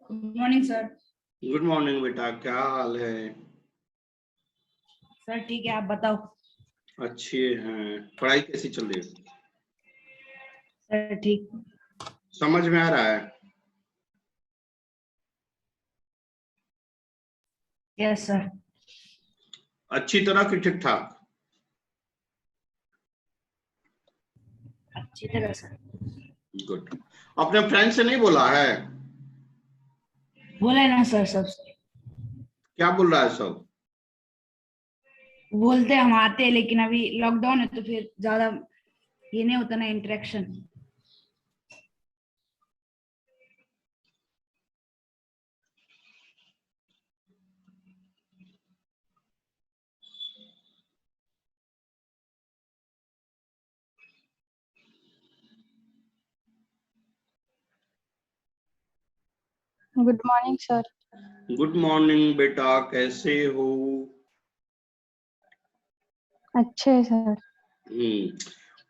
Good morning sir. Good morning बेटा, क्या हाल है? सर ठीक है, आप बताओ। अच्छे हैं। पढ़ाई कैसी चल रही है? सर ठीक। समझ में आ रहा है? Yes sir. अच्छी तरह की ठीक ठाक? अच्छी तरह सर। गुड। अपने फ्रेंड से नहीं बोला है? बोले ना सर सब। क्या बोल रहा है सब? बोलते हम आते हैं, लेकिन अभी लॉकडाउन है तो फिर ज्यादा ये नहीं होता ना interaction. Good morning sir. Good morning बेटा, कैसे हो? अच्छे सर।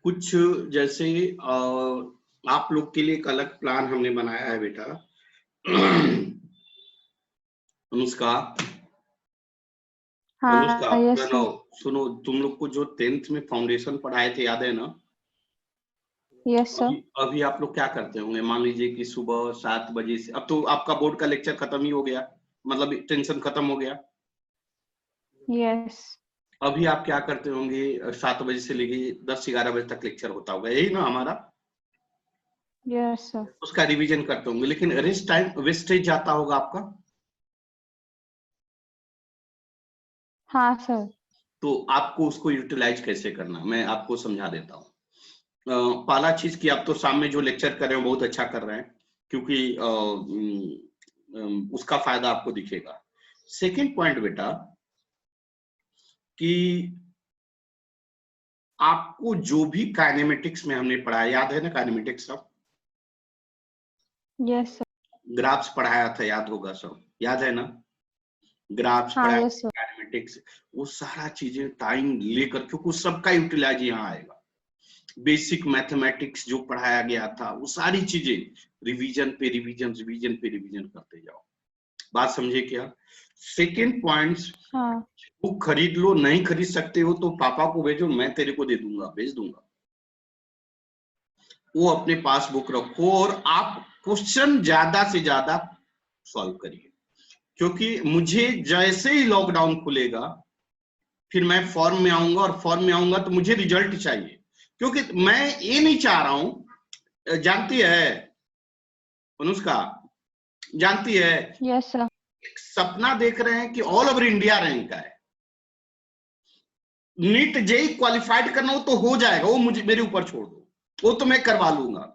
कुछ जैसे आप लोग के लिए एक अलग प्लान हमने बनाया है बेटा। अनुष्का, अनुष्का, हाँ यस सुनो सर। सुनो, तुम लोग को जो 10th में फाउंडेशन पढ़ाए थे याद है ना? Yes sir. अभी आप लोग क्या करते होंगे? मान लीजिए कि सुबह 7 बजे से, अब तो आपका बोर्ड का लेक्चर खत्म ही हो गया, मतलब टेंशन खत्म हो गया। यस। अभी आप क्या करते होंगे? 7 बजे से लेके 10-11 बजे तक लेक्चर होता होगा, यही ना हमारा? Yes sir. उसका रिवीजन करते होंगे, लेकिन रेस्ट टाइम वेस्टेज जाता होगा आपका। हाँ सर। तो आपको उसको यूटिलाइज कैसे करना, मैं आपको समझा देता हूँ। पहला चीज कि आप तो शाम में जो लेक्चर कर रहे हो बहुत अच्छा कर रहे हैं, क्योंकि उसका फायदा आपको दिखेगा। सेकेंड पॉइंट बेटा, कि आपको जो भी काइनेमेटिक्स में हमने पढ़ाया, याद है ना काइनेमेटिक्स सब? Yes sir. ग्राफ्स पढ़ाया था, याद होगा सब, याद है ना? ग्राफ्स हाँ पढ़ाया, यस सर। काइनेमेटिक्स, वो सारा चीजें टाइम लेकर, क्योंकि उस सबका यूटिलाइज यहाँ आएगा। बेसिक मैथमेटिक्स जो पढ़ाया गया था, वो सारी चीजें रिवीजन पे रिवीजन, रिवीजन पे रिवीजन करते जाओ। बात समझे क्या? सेकेंड पॉइंट्स, हाँ। बुक खरीद लो, नहीं खरीद सकते हो तो पापा को भेजो, मैं तेरे को दे दूंगा, भेज दूंगा। वो अपने पास बुक रखो और आप क्वेश्चन ज्यादा से ज्यादा सॉल्व करिए, क्योंकि मुझे जैसे ही लॉकडाउन खुलेगा फिर मैं फॉर्म में आऊंगा, और फॉर्म में आऊंगा तो मुझे रिजल्ट चाहिए, क्योंकि मैं ये नहीं चाह रहा हूं, जानती है अनुष्का, जानती है, यस सर। एक सपना देख रहे हैं कि ऑल ओवर इंडिया रैंक आए। नीट जेई क्वालिफाइड करना हो तो हो जाएगा, वो मुझे मेरे ऊपर छोड़ दो, वो तो मैं करवा लूंगा,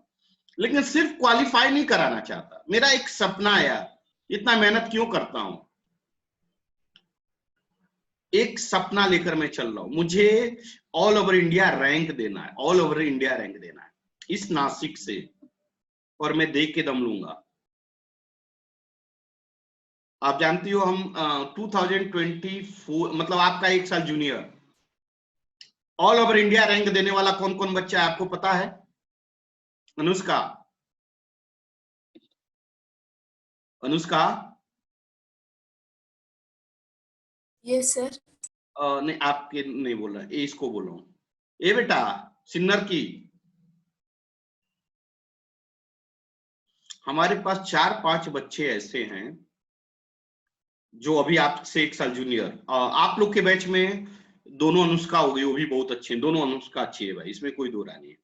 लेकिन सिर्फ क्वालिफाई नहीं कराना चाहता। मेरा एक सपना है यार, इतना मेहनत क्यों करता हूं, एक सपना लेकर मैं चल रहा हूं, मुझे ऑल ओवर इंडिया रैंक देना है, ऑल ओवर इंडिया रैंक देना है इस नासिक से, और मैं देख के दम लूंगा। आप जानती हो हम 2024, मतलब आपका एक साल junior, all over India rank देने वाला कौन कौन बच्चा है आपको पता है? Anushka, Anushka, yes sir. नहीं आपके नहीं बोल रहा, ए इसको बोल रहा हूं, ए बेटा सिन्नर की, हमारे पास 4-5 बच्चे ऐसे हैं जो अभी आपसे एक साल जूनियर, आप लोग के बैच में दोनों अनुष्का हो गई, वो भी बहुत अच्छे हैं, दोनों अनुष्का अच्छी है भाई, इसमें कोई दो राय नहीं है।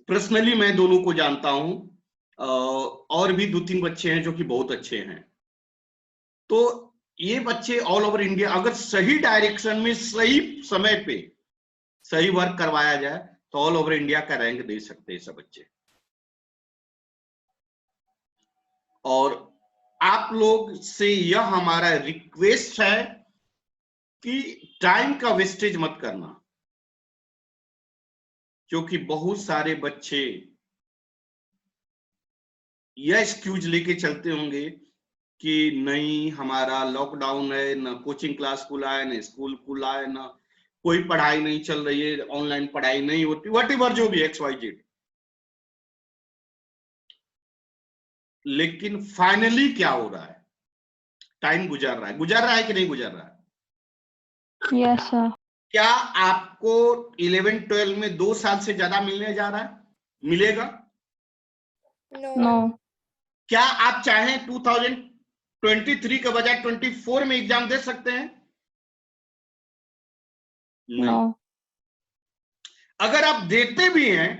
पर्सनली मैं दोनों को जानता हूं, और भी 2-3 बच्चे हैं जो कि बहुत अच्छे हैं। तो ये बच्चे ऑल ओवर इंडिया, अगर सही डायरेक्शन में सही समय पे सही वर्क करवाया जाए तो ऑल ओवर इंडिया का रैंक दे सकते हैं सब बच्चे। और आप लोग से यह हमारा रिक्वेस्ट है कि टाइम का वेस्टेज मत करना, क्योंकि बहुत सारे बच्चे यह एक्सक्यूज लेके चलते होंगे कि नहीं हमारा लॉकडाउन है, ना कोचिंग क्लास खुला है, ना स्कूल खुला है, ना कोई पढ़ाई नहीं चल रही है, ऑनलाइन पढ़ाई नहीं होती, वट एवर जो भी XYZ। लेकिन फाइनली क्या हो रहा है, टाइम गुजर रहा है कि नहीं गुजर रहा है? Yes, sir. क्या आपको 11-12 में 2 साल से ज्यादा मिलने जा रहा है? मिलेगा? No. No. क्या आप चाहें 2023 के बजाय 24 में एग्जाम दे सकते हैं? नहीं। No. अगर आप देते भी हैं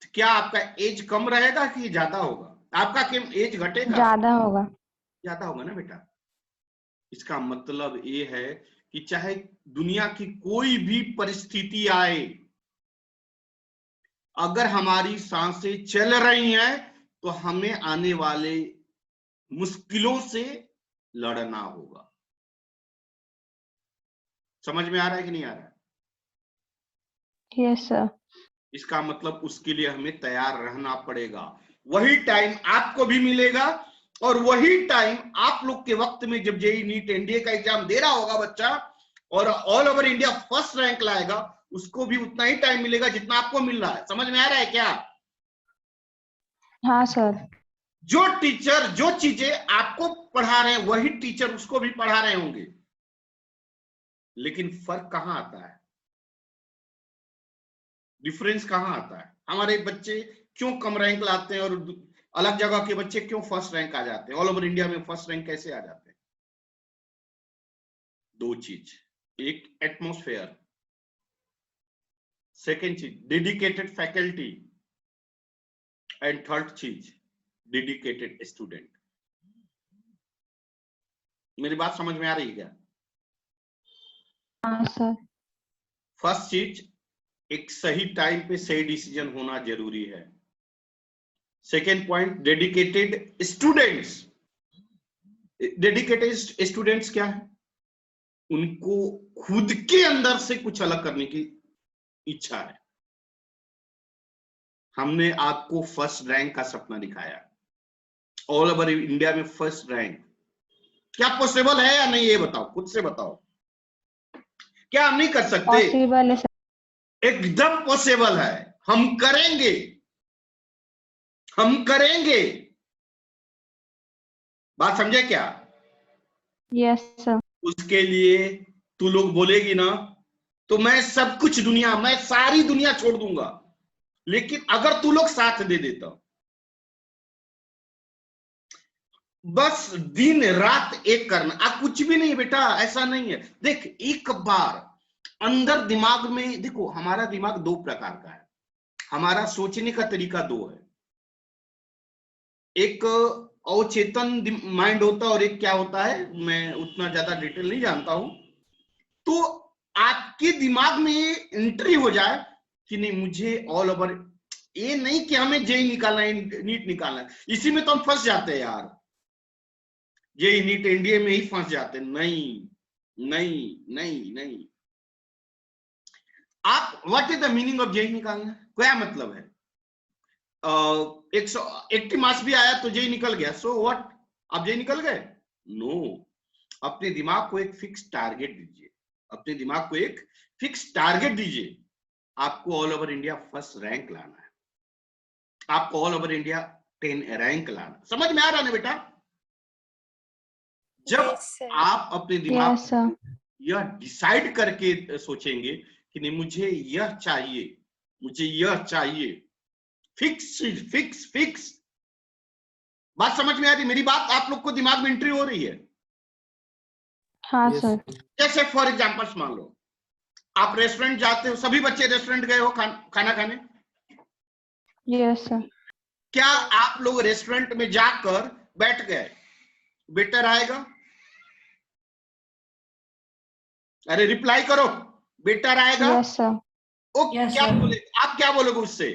तो क्या आपका एज कम रहेगा कि ज्यादा होगा? आपका क्या एज घटेगा? ज्यादा होगा. ज्यादा होगा ना बेटा। इसका मतलब ये है कि चाहे दुनिया की कोई भी परिस्थिति आए, अगर हमारी सांसें चल रही हैं तो हमें आने वाले मुश्किलों से लड़ना होगा। समझ में आ रहा है कि नहीं आ रहा है? Yes, sir. इसका मतलब उसके लिए हमें तैयार रहना पड़ेगा। वही टाइम आपको भी मिलेगा और वही टाइम आप लोग के वक्त में जब जेईई नीट एनडीए का एग्जाम दे रहा होगा बच्चा और all over India first rank लाएगा, उसको भी उतना ही टाइम मिलेगा जितना आपको मिल रहा है। समझ में आ रहा है क्या? हाँ सर. जो टीचर जो चीजें आपको पढ़ा रहे हैं वही टीचर उसको भी पढ़ा रहे होंगे, लेकिन फर्क कहां आता है, डिफरेंस कहां आता है? हमारे बच्चे क्यों कम रैंक लाते हैं और अलग जगह के बच्चे क्यों फर्स्ट रैंक आ जाते हैं? ऑल ओवर इंडिया में फर्स्ट रैंक कैसे आ जाते हैं? दो चीज, एक एटमॉस्फेयर, सेकेंड चीज डेडिकेटेड फैकल्टी, एंड थर्ड चीज डेडिकेटेड स्टूडेंट। मेरी बात समझ में आ रही है क्या? हाँ सर. फर्स्ट चीज, एक सही टाइम पे सही डिसीजन होना जरूरी है। Second point, dedicated students. Dedicated students क्या है? उनको खुद के अंदर से कुछ अलग करने की इच्छा है। हमने आपको फर्स्ट रैंक का सपना दिखाया, ऑल ओवर इंडिया में फर्स्ट रैंक। क्या पॉसिबल है या नहीं ये बताओ, खुद से बताओ, क्या हम नहीं कर सकते? पॉसिबल है सर. एकदम पॉसिबल है, हम करेंगे, हम करेंगे। बात समझे क्या? Yes sir. उसके लिए तू लोग बोलेगी ना तो मैं सब कुछ दुनिया, मैं सारी दुनिया छोड़ दूंगा, लेकिन अगर तू लोग साथ दे देता, बस दिन रात एक करना। आप कुछ भी नहीं बेटा, ऐसा नहीं है। देख, एक बार अंदर दिमाग में देखो, हमारा दिमाग दो प्रकार का है, हमारा सोचने का तरीका दो है। एक अवचेतन माइंड होता है और एक क्या होता है, मैं उतना ज्यादा डिटेल नहीं जानता हूं। तो आपके दिमाग में ये एंट्री हो जाए कि नहीं, मुझे ऑल ओवर, ये नहीं कि हमें जेई निकालना है, नीट निकालना है। इसी में तो हम फंस जाते हैं यार, जेई नीट एनडीए में ही फंस जाते हैं। नहीं नहीं नहीं नहीं। आप, what is the meaning of जेई निकालना? क्या मतलब है? 180 मार्क्स भी आया तो जेई निकल गया, सो व्हाट, आप जेई निकल गए? नो। अपने दिमाग को एक फिक्स टारगेट दीजिए, अपने दिमाग को एक फिक्स टारगेट दीजिए। आपको all over India first rank लाना है, आपको ऑल ओवर इंडिया 10 रैंक लाना। समझ में आ रहा है ना बेटा? जब Yes, sir. आप अपने दिमाग यस सर. यह डिसाइड करके सोचेंगे कि नहीं, मुझे यह चाहिए, मुझे यह चाहिए, फिक्स फिक्स फिक्स। बात समझ में आ रही? मेरी बात आप लोग को दिमाग में एंट्री हो रही है? हाँ Yes, सर. जैसे फॉर एग्जांपल मान लो आप रेस्टोरेंट जाते हो, सभी बच्चे रेस्टोरेंट गए हो खाना खाने। Yes sir. क्या आप लोग रेस्टोरेंट में जाकर बैठ गए, वेटर आएगा? अरे रिप्लाई करो, वेटर आएगा? Yes sir. वो Yes, क्या sir. बोले, आप क्या बोलोगे उससे?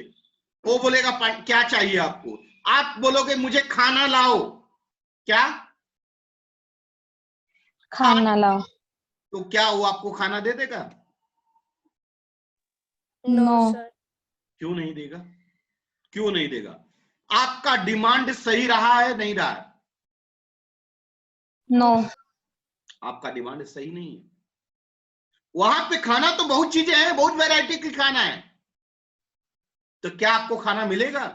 वो बोलेगा क्या चाहिए आपको? आप बोलोगे मुझे खाना लाओ। क्या? खाना लाओ. तो क्या वो आपको खाना दे देगा? No, No. sir. क्यों नहीं देगा? क्यों नहीं देगा? आपका डिमांड सही रहा है नहीं रहा है? नो. आपका डिमांड सही नहीं है। वहां पे खाना तो बहुत चीजें हैं, बहुत वैरायटी की खाना है, तो क्या आपको खाना मिलेगा?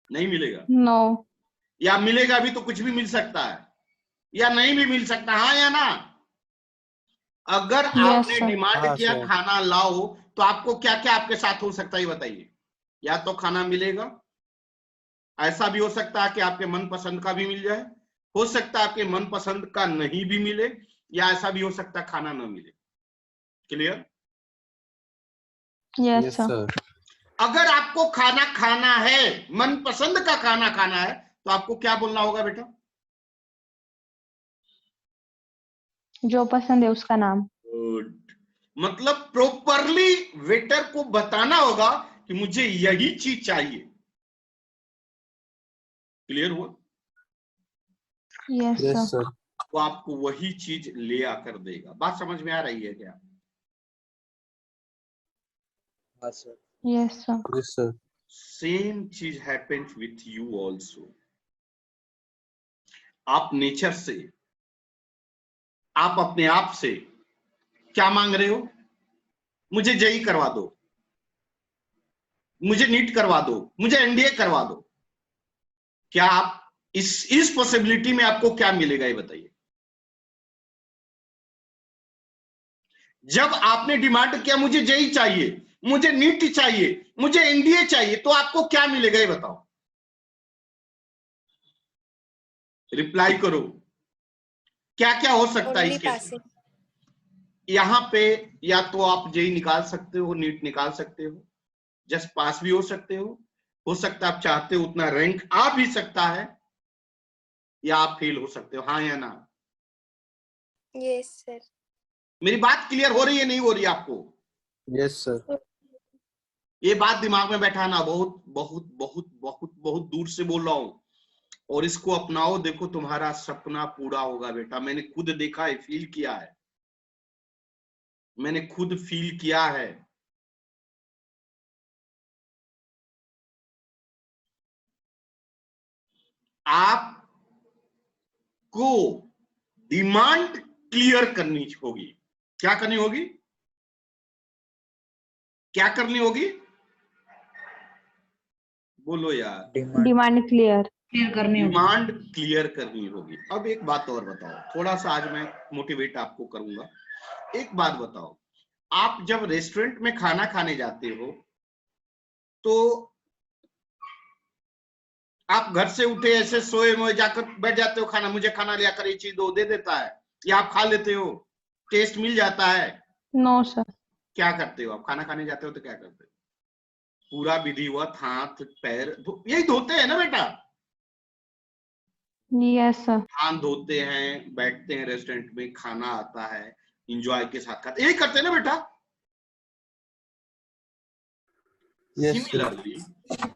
नहीं मिलेगा। नो. या मिलेगा भी तो कुछ भी मिल सकता है या नहीं भी मिल सकता, हाँ या ना? अगर आपने sir. डिमांड हाँ, किया sir. खाना लाओ तो आपको क्या क्या आपके साथ हो सकता है ये बताइए। या तो खाना मिलेगा, ऐसा भी हो सकता है कि आपके मनपसंद का भी मिल जाए, हो सकता है आपके मनपसंद का नहीं भी मिले, या ऐसा भी हो सकता है खाना ना मिले। Clear? Yes, Yes, sir. sir. अगर आपको खाना खाना है, मनपसंद का खाना खाना है, तो आपको क्या बोलना होगा बेटा? जो पसंद है उसका नाम। गुड। मतलब प्रॉपरली वेटर को बताना होगा कि मुझे यही चीज चाहिए। क्लियर हुआ? Yes, Yes, sir. sir. वो आपको वही चीज ले आकर देगा। बात समझ में आ रही है क्या? हाँ, sir. Yes, sir. Yes, sir. Same चीज हैपेंस विथ यू ऑल्सो। आप नेचर से, आप अपने आप से क्या मांग रहे हो? मुझे जेई करवा दो, मुझे नीट करवा दो, मुझे एनडीए करवा दो। क्या आप इस पॉसिबिलिटी में आपको क्या मिलेगा ये बताइए। जब आपने डिमांड किया मुझे जेई चाहिए, मुझे नीट चाहिए, मुझे एनडीए चाहिए, तो आपको क्या मिलेगा ये बताओ। रिप्लाई करो। क्या क्या हो सकता है Only इस केस में? passing. यहां पे या तो आप जेई निकाल सकते हो, नीट निकाल सकते हो, जस्ट पास भी हो सकते हो सकता है आप चाहते हो उतना रैंक आ भी सकता है, या आप फेल हो सकते हो, हाँ या ना? Yes, sir. मेरी बात क्लियर हो रही है नहीं हो रही आपको? Yes, sir. ये बात दिमाग में बैठाना, बहुत बहुत बहुत बहुत बहुत दूर से बोल रहा हूं, और इसको अपनाओ। देखो तुम्हारा सपना पूरा होगा बेटा। मैंने खुद देखा है, फील किया है, मैंने खुद फील किया है। आपको डिमांड क्लियर करनी होगी। क्या करनी होगी? क्या करनी होगी? बोलो यार। डिमांड क्लियर करनी होगी। डिमांड क्लियर करनी होगी। अब एक बात और बताओ, थोड़ा सा आज मैं मोटिवेट आपको करूंगा। एक बात बताओ, आप जब रेस्टोरेंट में खाना खाने जाते हो तो आप घर से उठे ऐसे सोए मोए जाकर बैठ जाते हो, खाना मुझे खाना लिया कर, ये चीज दो, दे देता है, या आप खा लेते हो, टेस्ट मिल जाता है? No sir. क्या करते हो? आप खाना खाने जाते हो तो क्या करते हो? पूरा विधिवत हाथ पैर यही धोते हैं ना बेटा? Yes sir. हाथ धोते हैं, बैठते हैं रेस्टोरेंट में, खाना आता है, इंजॉय के साथ खाते, यही करते हैं ना बेटा? Yes, sir. सिमिलरली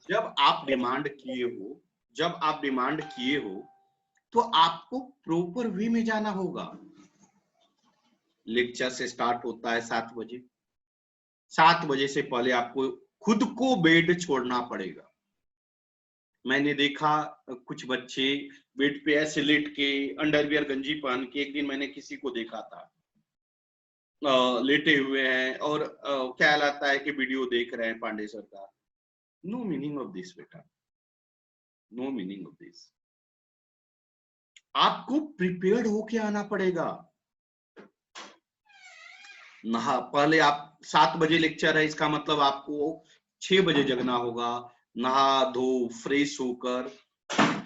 जब आप डिमांड किए हो, जब आप डिमांड किए हो तो आपको प्रॉपर वे में जाना होगा। लेक्चर से स्टार्ट होता है 7 बजे, 7 बजे से पहले आपको खुद को बेड छोड़ना पड़ेगा। मैंने देखा कुछ बच्चे बेड पे ऐसे लेट के अंडरवियर गंजी पहन के, एक दिन मैंने किसी को देखा था लेटे हुए हैं और क्या कहलाता है कि वीडियो देख रहे हैं पांडे सर का। नो मीनिंग ऑफ दिस बेटा, नो मीनिंग ऑफ दिस। आपको प्रिपेयर्ड होके आना पड़ेगा। नहा पहले आप 7 बजे लेक्चर है, इसका मतलब आपको 6 बजे जगना होगा, नहा धो फ्रेश होकर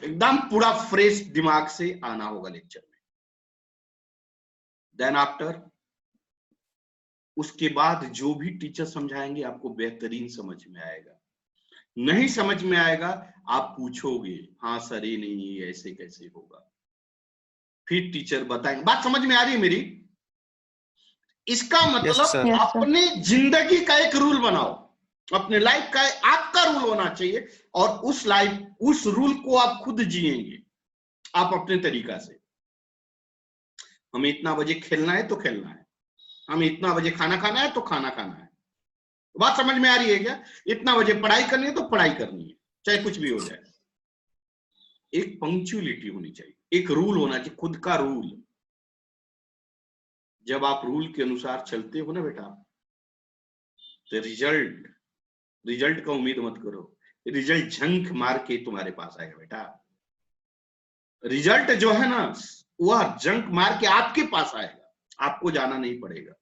एकदम पूरा फ्रेश दिमाग से आना होगा लेक्चर में। देन आफ्टर, उसके बाद जो भी टीचर समझाएंगे आपको बेहतरीन समझ में आएगा। नहीं समझ में आएगा आप पूछोगे, हाँ सर ये नहीं, ये ऐसे कैसे होगा, फिर टीचर बताएंगे। बात समझ में आ रही है मेरी? इसका मतलब sir. Yes, sir. अपने जिंदगी का एक रूल बनाओ, अपने लाइफ का आपका रूल होना चाहिए, और उस रूल को आप खुद जिएंगे आप अपने तरीका से। हमें इतना बजे खेलना है तो खेलना है, हमें इतना बजे खाना खाना है तो खाना खाना है। बात समझ में आ रही है क्या? इतना बजे पढ़ाई करनी है तो पढ़ाई करनी है, चाहे कुछ भी हो जाए। एक पंक्चुअलिटी होनी चाहिए, एक रूल होना चाहिए, खुद का रूल। जब आप रूल के अनुसार चलते हो ना बेटा, तो रिजल्ट का उम्मीद मत करो, रिजल्ट झंक मार के तुम्हारे पास आएगा बेटा। रिजल्ट जो है ना वह जंक मार के आपके पास आएगा, आपको जाना नहीं पड़ेगा।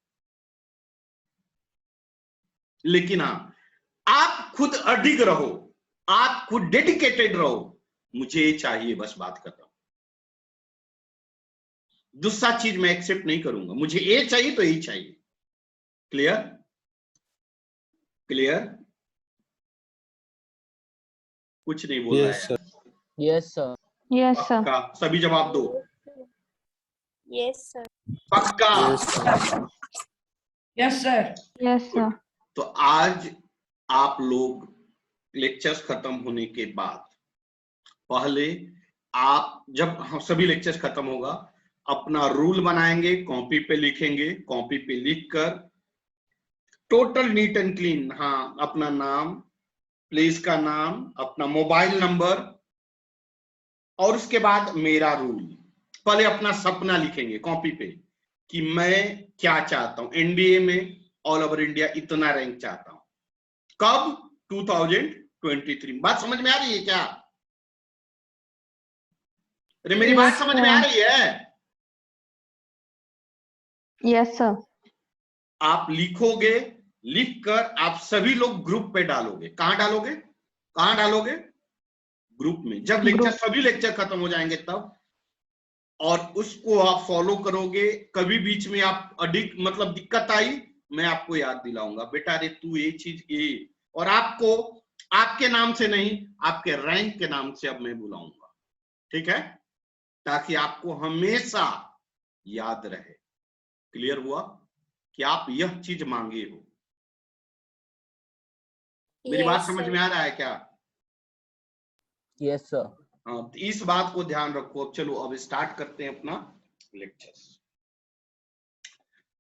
लेकिन हाँ, आप खुद अडिग रहो, आप खुद डेडिकेटेड रहो, मुझे ये चाहिए, बस बात खत्म। दूसरा चीज मैं एक्सेप्ट नहीं करूंगा, मुझे ये चाहिए तो यही चाहिए। क्लियर? क्लियर? कुछ नहीं बोल रहा Yes, है। sir. Yes, sir. Yes, sir. पक्का? सभी जवाब दो। Yes, sir. पक्का? Yes, sir. Yes sir. Yes, sir. तो आज आप लोग लेक्चर्स खत्म होने के बाद पहले आप, जब हम सभी लेक्चर्स खत्म होगा, अपना रूल बनाएंगे, कॉपी पे लिखेंगे, कॉपी पे लिखकर टोटल नीट एंड क्लीन, हाँ, अपना नाम, प्लेस का नाम, अपना मोबाइल नंबर, और उसके बाद मेरा रूल। पहले अपना सपना लिखेंगे कॉपी पे कि मैं क्या चाहता हूं, एनडीए में ऑल ओवर इंडिया इतना रैंक चाहता हूं। कब? 2023। बात समझ में आ रही है क्या? अरे मेरी बात समझ में आ रही है? Yes, sir. आप लिखोगे, लिखकर आप सभी लोग ग्रुप पे डालोगे। कहां डालोगे? कहां डालोगे? ग्रुप में। जब लेक्चर, सभी लेक्चर खत्म हो जाएंगे तब, और उसको आप फॉलो करोगे। कभी बीच में आप मतलब दिक्कत आई, मैं आपको याद दिलाऊंगा, बेटा अरे तू ये चीज ये, और आपको आपके नाम से नहीं, आपके रैंक के नाम से अब मैं बुलाऊंगा, ठीक है? ताकि आपको हमेशा याद रहे। क्लियर हुआ कि आप यह चीज मांगे हो? मेरी बात Yes, समझ sir. में आ रहा है क्या? Yes, sir. हाँ, तो इस बात को ध्यान रखो। अब चलो, अब स्टार्ट करते हैं अपना लेक्चर।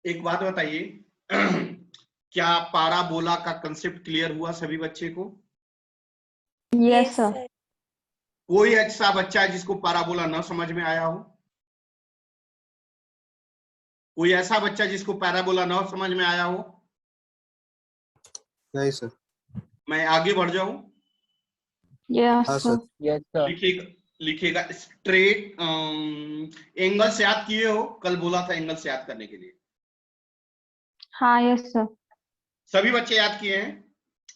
एक बात बताइए, क्या पाराबोला का कंसेप्ट क्लियर हुआ सभी बच्चे को? Yes, Yes, sir. sir. कोई ऐसा बच्चा है जिसको पाराबोला न समझ में आया हो? कोई ऐसा बच्चा जिसको पैराबोला न समझ में आया हो? नहीं सर। मैं आगे बढ़ जाऊं? Yes, हाँ sir. सर। Yes, sir. लिखिएगा स्ट्रेट एंगल से याद किए हो? कल बोला था एंगल से याद करने के लिए। हाँ, yes, sir. सभी बच्चे याद किए हैं?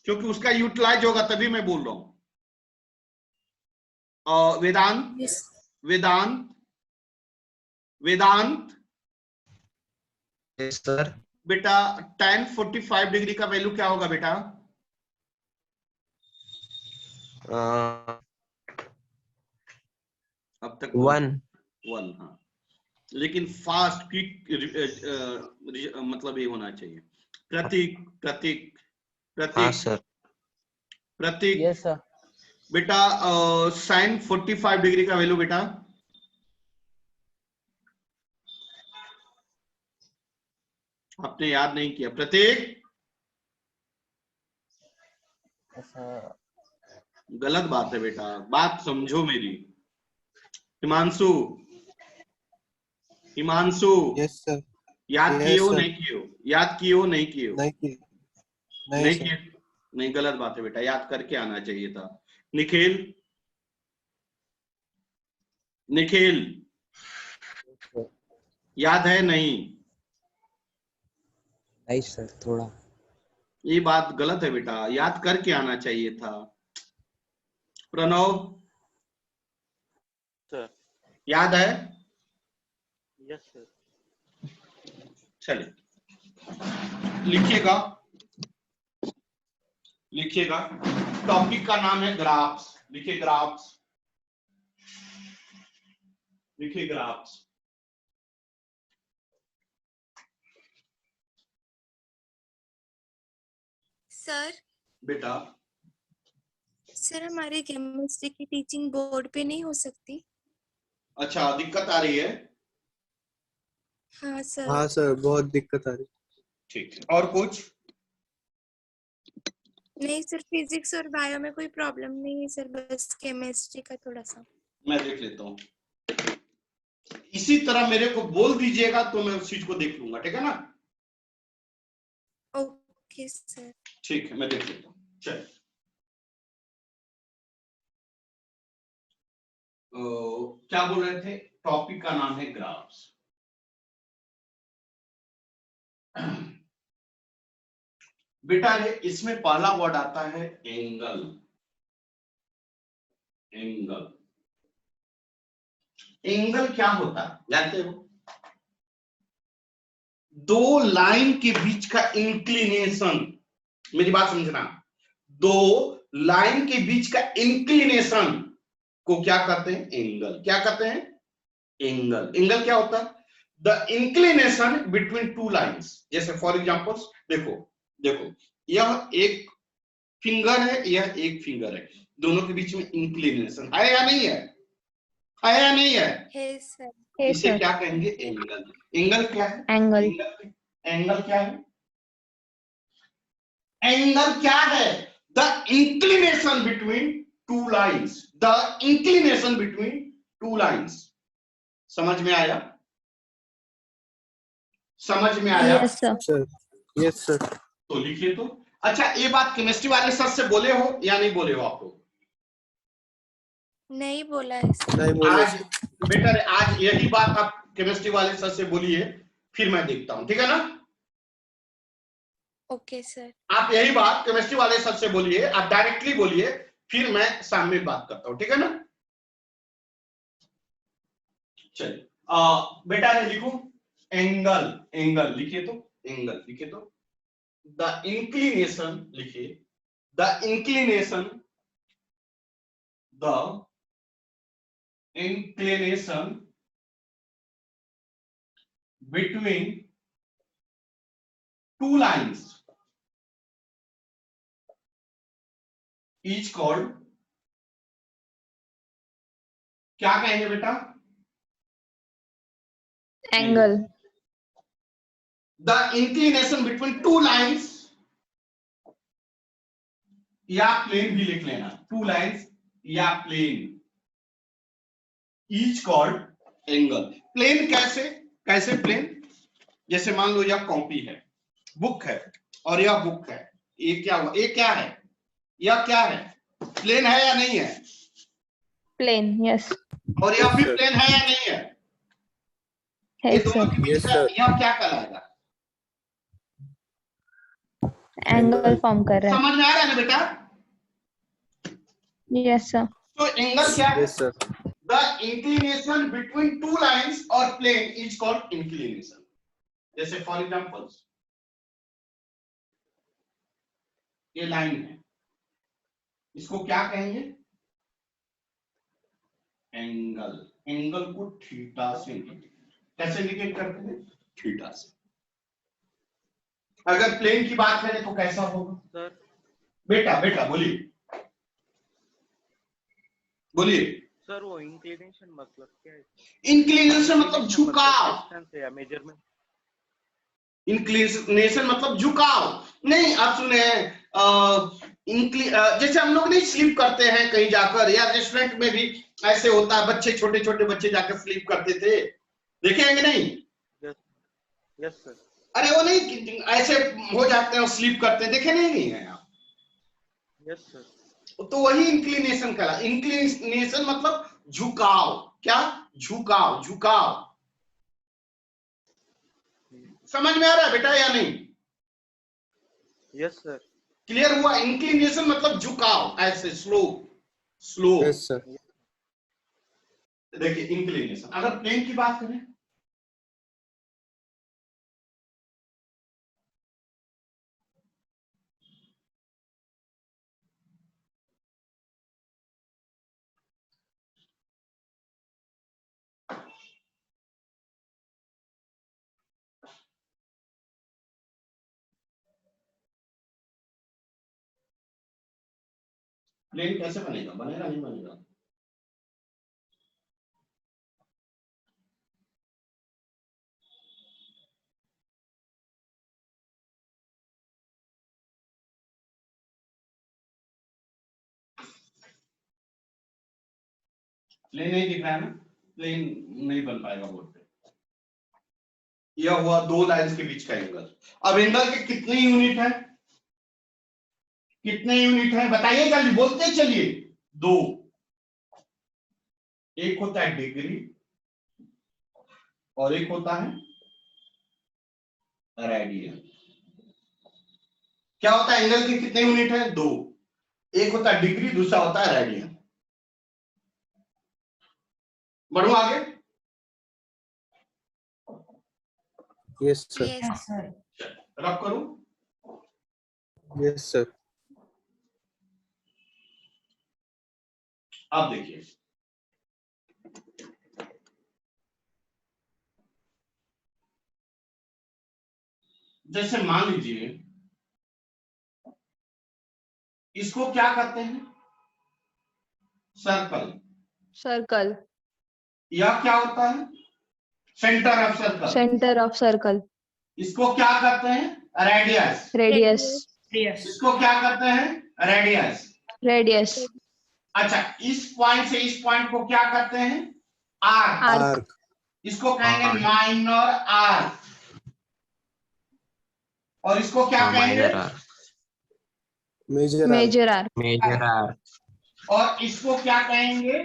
क्योंकि उसका यूटिलाइज होगा तभी मैं बोल रहा हूं। वेदांत, Yes. वेदांत, वेदांत, Yes, sir. बेटा tan 45 डिग्री का वैल्यू क्या होगा बेटा? अब तक 1. 1, हाँ। लेकिन फास्ट क्विक मतलब ये होना चाहिए। प्रतीक, प्रतीक, हाँ प्रतीक, सर। प्रतीक, Yes, sir. बेटा sin 45 डिग्री का वैल्यू बेटा? आपने याद नहीं किया। प्रतीक, Yes, sir. गलत बात है बेटा, बात समझो मेरी। Himanshu, Himanshu, Yes, sir. याद Yes, किए हो sir. नहीं किए हो? याद किए हो नहीं किए हो? नहीं की। नहीं नहीं सर। किए? नहीं, गलत बात है बेटा, याद करके आना चाहिए था। निखिल, निखिल, याद है नहीं? नहीं सर, थोड़ा। ये बात गलत है बेटा, याद करके आना चाहिए था। प्रणव, सर। याद है? Yes sir. चलिए लिखिएगा, लिखिएगा। टॉपिक का नाम है ग्राफ्स। लिखिए ग्राफ्स, लिखिए ग्राफ्स। सर, बेटा सर हमारी केमिस्ट्री की टीचिंग बोर्ड पे नहीं हो सकती? अच्छा, दिक्कत आ रही है? हाँ सर। हाँ सर, बहुत दिक्कत आ रही। ठीक है, और कुछ? नहीं सर, फिजिक्स और बायो में कोई प्रॉब्लम नहीं है सर, बस केमिस्ट्री का थोड़ा सा। मैं देख लेता हूँ। इसी तरह मेरे को बोल दीजिएगा तो मैं उस चीज को देख लूंगा, ठीक है ना? Okay sir. ठीक है, मैं देख लेता हूँ। चल, क्या बोल रहे थे? टॉपिक का नाम है ग्राफ्स। बेटा इसमें पहला वर्ड आता है एंगल। एंगल, एंगल क्या होता है जानते हो? दो लाइन के बीच का इंक्लिनेशन, मेरी बात समझना, दो लाइन के बीच का इंक्लिनेशन को क्या कहते हैं? एंगल। क्या कहते हैं? एंगल। एंगल क्या होता है? The inclination between two lines. जैसे फॉर एग्जांपल देखो, देखो यह एक फिंगर है, यह एक फिंगर है, दोनों के बीच में इंक्लिनेशन है या नहीं है? है या नहीं है? सर। इसे क्या कहेंगे? एंगल। एंगल क्या है? एंगल। एंगल क्या है? एंगल क्या है? The inclination between two lines. The inclination between two lines. समझ में आया? समझ में आया? Yes sir. Sir yes sir. तो लिखिए तो। अच्छा, ये बात केमिस्ट्री वाले सर से बोले हो या नहीं बोले हो आप लोग? नहीं बोला है सर। नहीं बोले आज बेटर आज यही बात आप केमिस्ट्री वाले सर से बोलिए, फिर मैं देखता हूं, ठीक है ना? Okay sir. आप यही बात केमिस्ट्री वाले सर से बोलिए, आप डायरेक्टली बोलिए, फिर मैं सामने बात करता हूं, ठीक है ना? चलिए बेटा लिखो एंगल। एंगल लिखिए तो, एंगल लिखिए तो। द इंक्लिनेशन लिखिए, the inclination, the inclination between two lines each called, क्या कहेंगे बेटा? Angle. The inclination between two lines, या प्लेन भी लिख लेना, टू लाइन्स या plane, each called angle. Plane कैसे? कैसे प्लेन? जैसे मान लो यह कॉपी है, बुक है, और यह बुक है, ये क्या हुआ? ये क्या है? यह क्या है? प्लेन है या नहीं है? प्लेन। यस। और यह भी प्लेन है या नहीं है? है ये दोनों सर। के बीच का यह क्या कहलाएगा? एंगल फॉर्म कर रहा समझ में आ रहा है ना बेटा? है। Yes sir. तो एंगल क्या है? Yes sir. The inclination between two lines और प्लेन इज कॉल्ड इंक्लिनेशन। जैसे फॉर एग्जांपल ये लाइन है, इसको क्या कहेंगे? एंगल। एंगल को थीटा से कैसे इंडिकेट करते हैं? थीटा से। अगर प्लेन की बात करें तो कैसा होगा? सर बेटा बेटा बोलिए, बोलिए। सर वो इंक्लिनेशन मतलब क्या है? इंक्लिनेशन मतलब झुकाव। डिस्टेंस या मेजरमेंट? इंक्लिनेशन मतलब झुकाव नहीं। आप सुने जैसे हम लोग नहीं स्लीप करते हैं कहीं जाकर, या रेस्टोरेंट में भी ऐसे होता है, बच्चे छोटे छोटे बच्चे जाकर स्लीप करते थे, देखे हैं कि नहीं? Yes sir. अरे वो नहीं ऐसे हो जाते हैं, स्लीप करते हैं, देखे नहीं है आप? Yes sir. तो वही इंक्लिनेशन कहला। इंक्लिनेशन मतलब झुकाव। क्या? झुकाव। झुकाव। समझ में आ रहा है बेटा या नहीं? Yes sir. क्लियर हुआ? इंक्लिनेशन मतलब झुकाव, ऐसे स्लो स्लो। Yes sir. देखिए इंक्लिनेशन। अगर प्लेन की बात करें, प्लेन कैसे बनेगा? बनेगा नहीं बनेगा? प्लेन नहीं दिख रहा है ना? प्लेन नहीं बन पाएगा बोर्ड पे। यह हुआ दो लाइंस के बीच का एंगल। अब एंगल के कितने यूनिट है? कितने यूनिट है बताइए, जल्दी बोलते चलिए। दो। एक होता है डिग्री और एक होता है रेडियन। क्या होता है एंगल के कितने यूनिट है? 2। एक होता है डिग्री, दूसरा होता है रेडियन। बढ़ू आगे। Yes sir. Yes. Yes sir. रब करूं। Yes sir. अब देखिए, जैसे मान लीजिए इसको क्या कहते हैं? सर्कल। सर्कल। यह क्या होता है? Centre of circle. Centre of circle. इसको क्या कहते हैं? रेडियस। रेडियस। यस। इसको क्या कहते हैं? रेडियस। रेडियस। अच्छा, इस पॉइंट से इस पॉइंट को क्या कहते हैं? आर्क। आर्क। इसको कहेंगे माइनर आर्क। और इसको क्या कहेंगे? Major arc. Major arc. Major arc. और इसको क्या कहेंगे?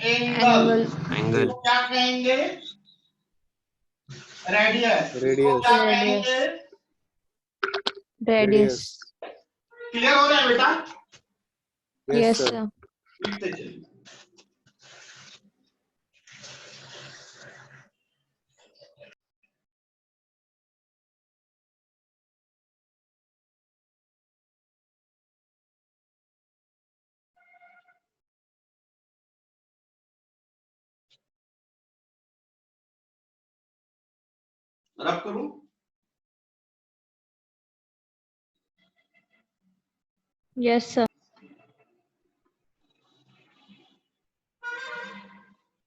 एंगल। इसको क्या कहेंगे? रेडियस। इसको रेडियस। क्या कहेंगे? रेडियस। क्लियर हो रहा है बेटा? Yes yes sir. सर। लिखते चलिए। रब करूं। Yes sir.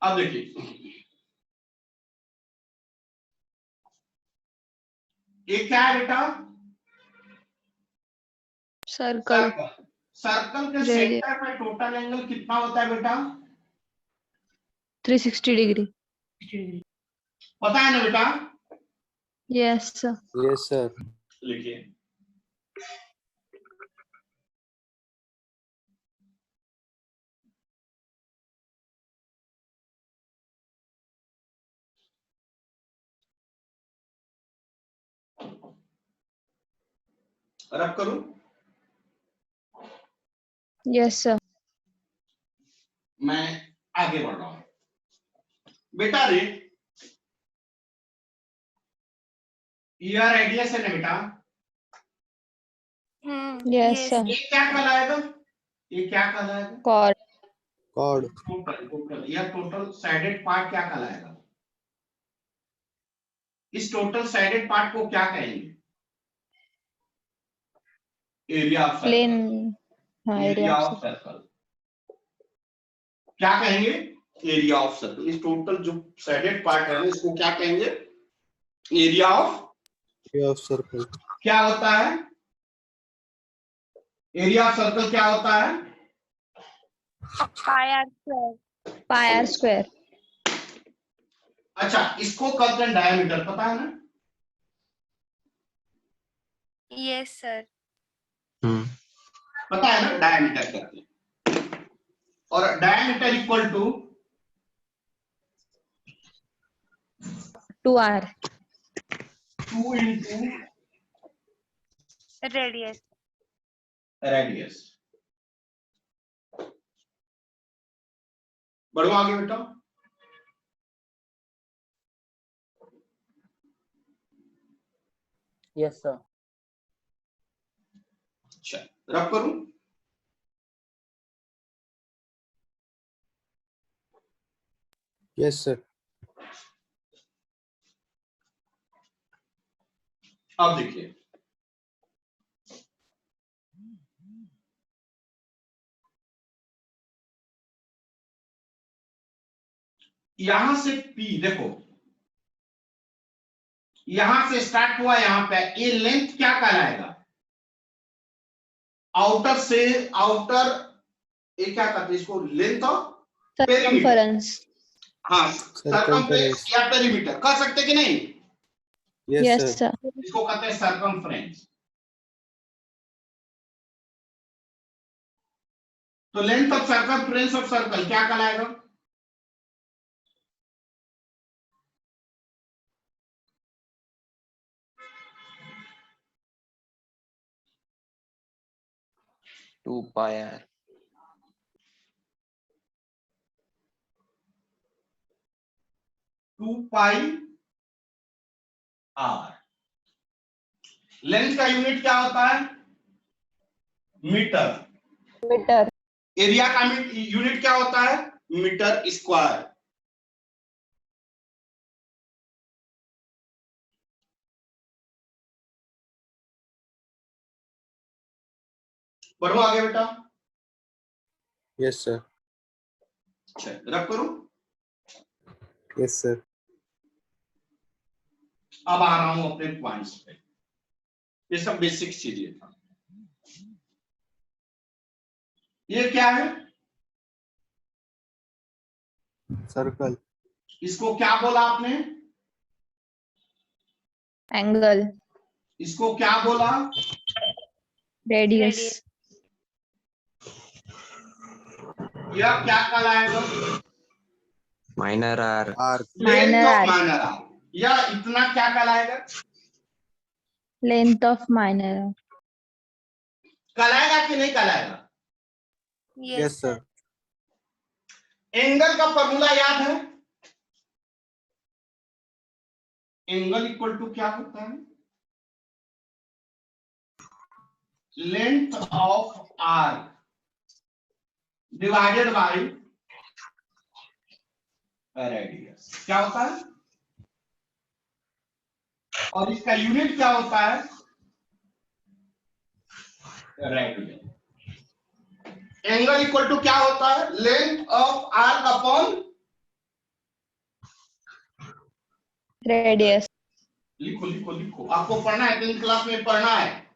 अब देखिए, ये क्या है बेटा? सर्कल। सर्कल के रेडियस। सेंटर पे टोटल एंगल कितना होता है बेटा? 360 डिग्री। पता है ना बेटा? Yes sir. Yes sir. लिखिए। रब करूं। Yes sir. मैं आगे बढ़ रहा हूं बेटा। रे यह रेडियस है ना बेटा? Yes Yes. सर। ये क्या कहलाएगा? ये क्या कहलाएगा? कॉर्ड। कॉर्ड। टोटल यह टोटल साइडेड पार्ट क्या कहलाएगा? इस टोटल साइडेड पार्ट को क्या कहेंगे? Area of plane. सर्कल। हाँ, एरिया ऑफ सर्कल क्या कहेंगे? Area of circle. इस टोटल जो साइडेड पार्ट है ना, इसको क्या कहेंगे? Area of circle. क्या होता है? एरिया ऑफ सर्कल क्या होता है? Pi r square. Pi R square. अच्छा, इसको कहते हैं डायमीटर, पता है ना? Yes, sir. पता है ना? डायमीटर कहते हैं। और diameter equal to 2r। 2 into Radius. Radius. बढ़ो आगे बेटा। Yes sir. अच्छा, रब करूं। Yes sir. अब देखिए, यहां से P देखो, यहां से स्टार्ट हुआ, यहां पे ये लेंथ क्या कहलाएगा? आउटर से आउटर, ये क्या कहते हैं इसको? Length of circumference. हाँ, सर्कमफ्रेंस या पेरीमीटर कह सकते कि नहीं? Yes yes sir. इसको कहते हैं सर्कमफ्रेंस। तो length of circumference of circle क्या कहलाएगा? Two pi r. 2 pi r. Length का यूनिट क्या होता है? मीटर। मीटर। एरिया का यूनिट क्या होता है? Metre square. बढ़ो आगे बेटा। Yes, sir. अच्छा रब करो। Yes, sir. अब आ रहा हूं अपने पॉइंट्स पे। ये सब बेसिक चीजें था। ये क्या है? Circle. इसको क्या बोला आपने? एंगल। इसको क्या बोला? रेडियस। यह क्या कहलाएगा? Minor arc. Arc. Length of arc. Minor arc. यह इतना क्या कहलाएगा? Length of minor arc. कहलाएगा कि नहीं कहलाएगा? Yes, sir. एंगल का फॉर्मूला याद है? एंगल इक्वल टू क्या होता है? Length of arc divided by radius. क्या होता है? और इसका यूनिट क्या होता है? रेडियस। एंगल इक्वल टू क्या होता है? Length of arc upon radius. लिखो लिखो लिखो, आपको पढ़ना है, 10th क्लास में पढ़ना है।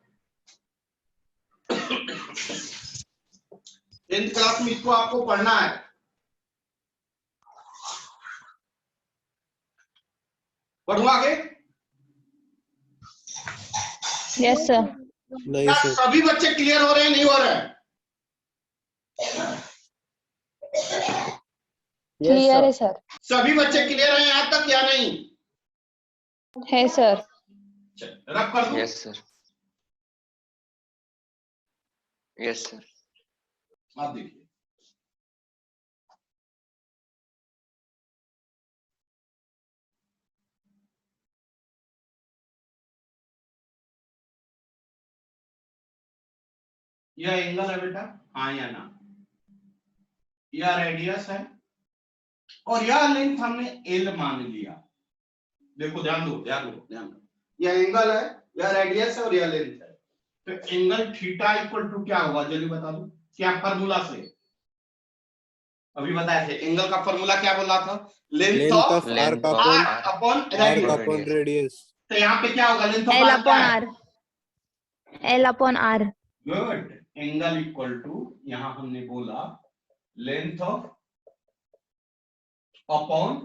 10th क्लास में इसको आपको पढ़ना है। पढ़ो आगे। Yes sir. नहीं क्या sir. सभी बच्चे क्लियर हो रहे हैं? नहीं हो रहे हैं? क्लियर है सर। सभी बच्चे क्लियर हैं यहां तक या नहीं? है सर। रब कर दो। Yes sir. Yes sir. आप देखिए, यह एंगल है बेटा, हाँ या ना? यह रेडियस है और यह लेंथ हमने एल मान लिया। देखो ध्यान दो ध्यान दो ध्यान दो, यह एंगल है, यह रेडियस है और यह लेंथ है। तो एंगल थीटा इक्वल टू क्या होगा? जल्दी बता दो। क्या फॉर्मूला से अभी बताए थे? एंगल का फॉर्मूला क्या बोला था? Length Length of of Length arc of upon arc upon arc radius. upon radius. तो यहाँ पे क्या होगा? लेंथ ऑफ एल आर्क क्या अपॉन है? Are. L upon are. Good. Angle equal to, यहां हमने बोला length of upon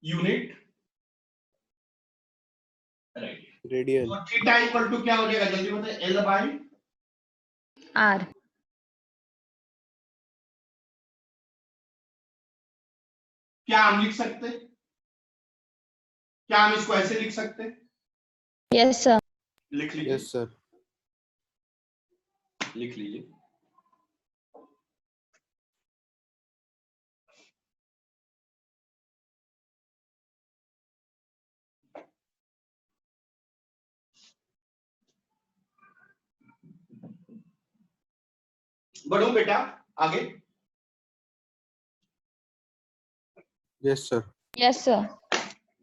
unit radius. Radian. तो थीटा इक्वल टू क्या हो जाएगा? जल्दी बताइए। L by are. क्या हम लिख सकते? क्या हम इसको ऐसे लिख सकते? Yes sir. लिख लीजिए। Yes sir. लिख लीजिए। बढ़ो बेटा आगे। Yes sir. Yes sir.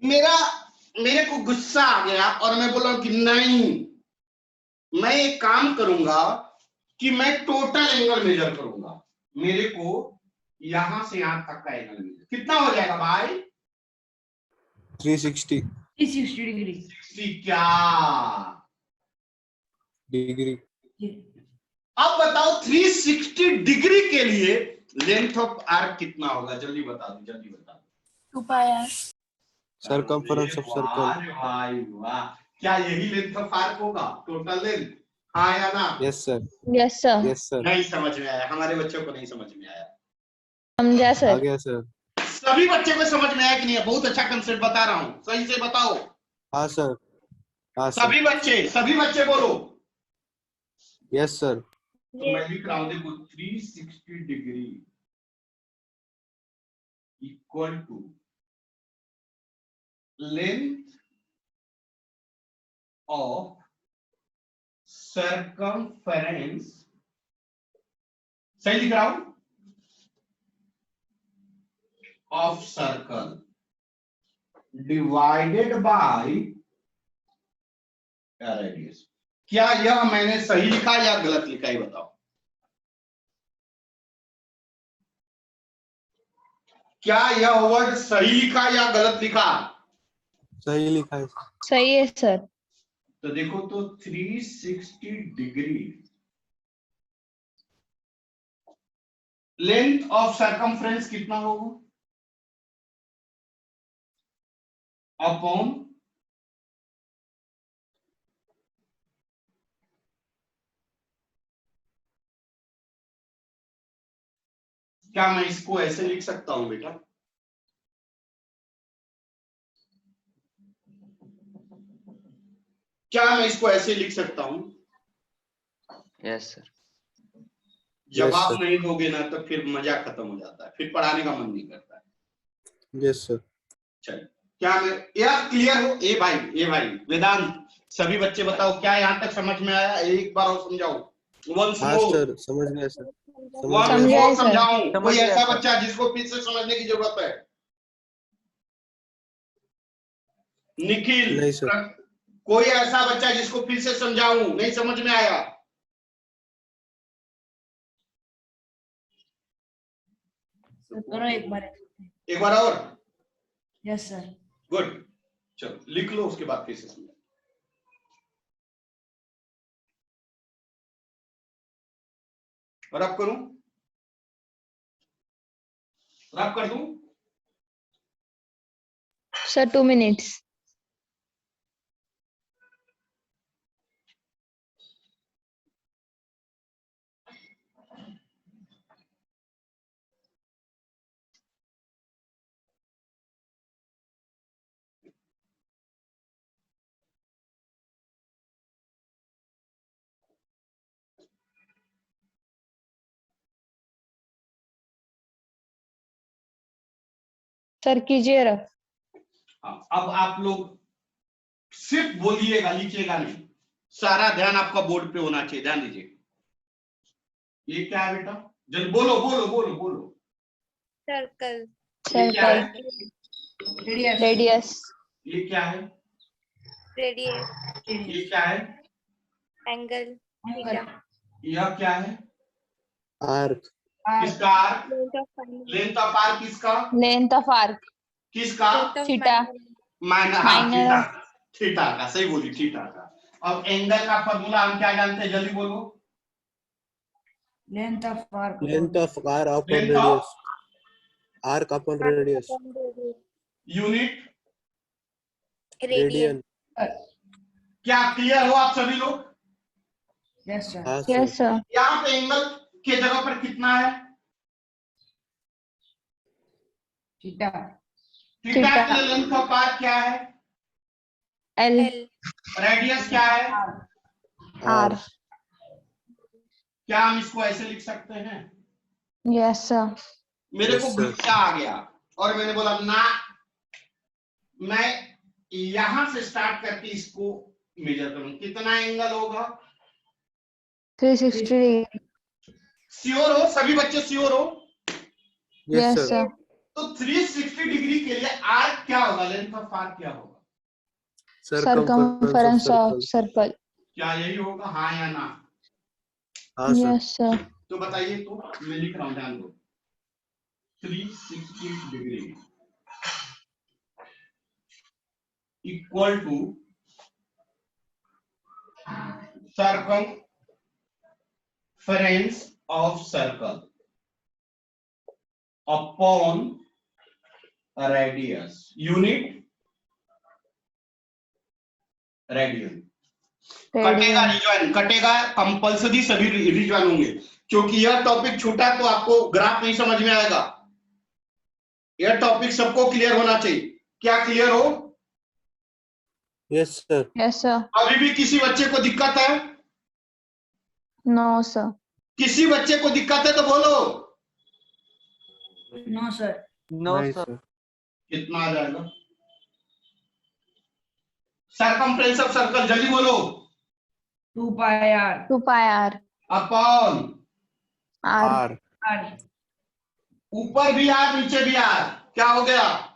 मेरे को गुस्सा आ गया और मैं बोला कि नहीं, मैं एक काम करूंगा कि मैं टोटल एंगल मेजर करूंगा। मेरे को यहां से यहां तक का एंगल मेजर कितना हो जाएगा भाई? 360 360 डिग्री। 60 क्या? degree. अब बताओ 360 डिग्री के लिए लेंथ ऑफ आर्क कितना होगा? जल्दी बता दो, जल्दी बता दो। 2 pi are. Circumference of circle. अरे भाई वाह, क्या यही लेंथ ऑफ आर्क होगा? Total length? हाँ या ना? Yes, sir. Yes, sir. Yes, sir. नहीं समझ में आया, हमारे बच्चों को नहीं समझ में आया। समझा आ सर। गया सर। सभी बच्चे को समझ में आया कि नहीं? बहुत अच्छा कंसेप्ट बता रहा हूँ, सही से बताओ। हाँ सर। हाँ सर। सभी बच्चे बोलो। Yes, sir. तो मैं लिख रहा हूँ, देखो 360 degree equal to length of circumference, सही लिख रहा हूं, of circle divided by radius. क्या यह मैंने सही लिखा या गलत लिखा, ये बताओ। क्या यह वर्ड सही लिखा या गलत लिखा? सही लिखा है। सही है सर। तो देखो, तो 360 डिग्री लेंथ ऑफ सर्कमफ्रेंस कितना होगा? अपॉन क्या मैं इसको ऐसे लिख सकता हूं बेटा? क्या मैं इसको ऐसे लिख सकता हूं? Yes sir. जवाब sir. नहीं दोगे ना तो फिर मजा खत्म हो जाता है, फिर पढ़ाने का मन नहीं करता है। Yes, sir. चलिए, क्या मैं यह क्लियर हो? ए भाई वेदांत, सभी बच्चे बताओ, क्या यहाँ तक समझ में आया? एक बार और समझाओ। वंस हाँ मोर, सर, समझ गया सर। वंस समझ मोर गए, सर। समझाऊं। समझ कोई गया, ऐसा सर। बच्चा जिसको फिर से समझने की जरूरत है? निखिल, नहीं सर। कोई ऐसा बच्चा जिसको फिर से समझाऊं, नहीं समझ में आया? करो एक बार और। Yes sir. गुड, चलो लिख लो, उसके बाद कैसे समझा। और अब करूं, रब कर दूं? Sir 2 minutes। सर कीजिए रफ। हाँ, अब आप लोग सिर्फ बोलिएगा, लिखिएगा नहीं। सारा ध्यान आपका बोर्ड पे होना चाहिए, ध्यान दीजिए। ये क्या है बेटा? जल्दी बोलो बोलो बोलो बोलो। सर्कल, ये क्या है? रेडियस, रेडियस, ये क्या है? रेडियस, ये क्या है? एंगल, थीटा, यह क्या है? आर्क। किसका arc? Length of final, length of arc किसका? लेंथ ऑफ आर्क, किसका? Length of theta, minor, minor theta, of, theta का, सही बोली, थीटा का। अब एंगल का फॉर्मूला हम क्या जानते हैं, जल्दी बोलो। Length of arc, length of R upon length of radius. Arc upon radius. Unit radian, radian. क्या क्लियर हो आप सभी लोग? Yes sir. हाँ यस सर। सर। यहाँ पे एंगल के जगह पर कितना है? Theta, theta theta. के लिए लेंथ ऑफ आर्क क्या है? एल, एल, रेडियस क्या है? आर। क्या हम इसको ऐसे लिख सकते हैं? Yes sir. मेरे को Yes, sir. गुस्सा आ गया और मैंने बोला ना, मैं यहां से स्टार्ट करके इसको मेजर करूं, कितना एंगल होगा? 360 डिग्री। श्योर हो? सभी बच्चे श्योर हो? Yes yes sir. सर। तो 360 डिग्री के लिए आर्क क्या होगा? लेंथ ऑफ आर्क क्या होगा? Circumference of circle. क्या यही होगा, हाँ या ना? हाँ सर। Yes sir. तो बताइए, तो मैं लिख रहा हूं, ध्यान दो। 360 degree equal to circumference of circle upon radius, unit radian. कटेगा रेडियन, रिजॉइन, कटेगा कंपल्सरी, सभी रिजॉइन होंगे। क्योंकि यह टॉपिक छोटा है तो आपको ग्राफ नहीं समझ में आएगा। यह टॉपिक सबको क्लियर होना चाहिए। क्या क्लियर हो? Yes, sir. yes sir, अभी भी किसी बच्चे को दिक्कत है? no sir, किसी बच्चे को दिक्कत है तो बोलो। No sir. No, Nice, sir. sir. कितना आ जाएगा? सरकमफ्रेंस ऑफ सर्कल, जल्दी बोलो। 2 pi r 2 pi r, upon r, R. R. ऊपर भी आर नीचे भी आर, क्या हो गया?